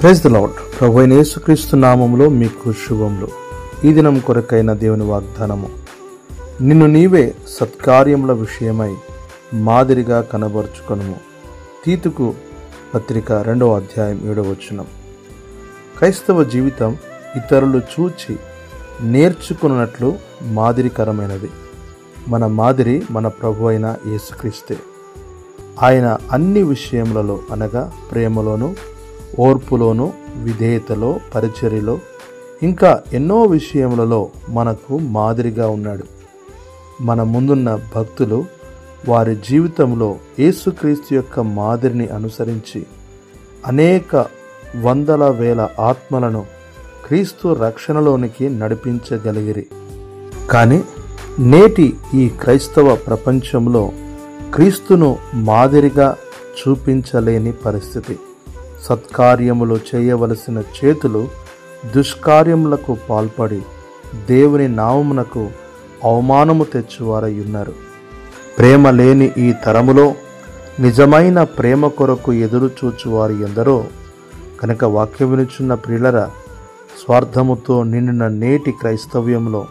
Praise the lord. ప్రభువైన యేసుక్రీస్తు నామములో మీకు శుభములు. ఈ దినం కొరకైన దేవుని వాగ్దానము. నిన్ను నీవే సత్కార్యముల విషయమై మాదిరిగా కనబరుచుకొనుము. తీతుకు పత్రిక 2వ అధ్యాయం 7వ వచనం. క్రైస్తవ జీవితం ఇతరులు చూచి నేర్చుకున్నట్లు మాదిరికరమైనది. మన మాదిరి మన ప్రభు అయిన యేసుక్రీస్తే. ఆయన అన్ని విషయములలో అనగా ప్రేమలోను, ఓర్పులోను, విధేయతలో, పరిచర్యలో, ఇంకా ఎన్నో విషయములలో మనకు మాదిరిగా ఉన్నాడు. మన ముందున్న భక్తులు వారి జీవితంలో యేసుక్రీస్తు యొక్క మాదిరిని అనుసరించి అనేక వందల వేల ఆత్మలను క్రీస్తు రక్షణలోనికి నడిపించగలిగిరి. కానీ నేటి ఈ క్రైస్తవ ప్రపంచంలో క్రీస్తును మాదిరిగా చూపించలేని పరిస్థితి. సత్కార్యములు చేయవలసిన చేతులు దుష్కార్యములకు పాల్పడి దేవుని నామమునకు అవమానము తెచ్చువారై ఉన్నారు. ప్రేమ లేని ఈ తరములో నిజమైన ప్రేమ కొరకు ఎదురు చూచువారు ఎందరో. కనుక వాక్యం వినుచున్న ప్రియులరా, స్వార్థముతో నిండిన నేటి క్రైస్తవ్యంలో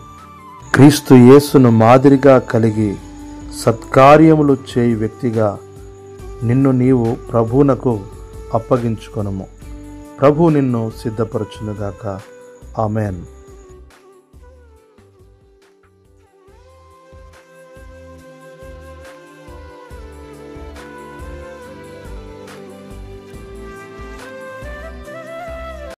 క్రీస్తు యేసును మాదిరిగా కలిగి సత్కార్యములు చేయి వ్యక్తిగా నిన్ను నీవు ప్రభువునకు అప్పగించుకొనుము. ప్రభు నిన్ను సిద్ధపరచునుగాక. ఆమెన్.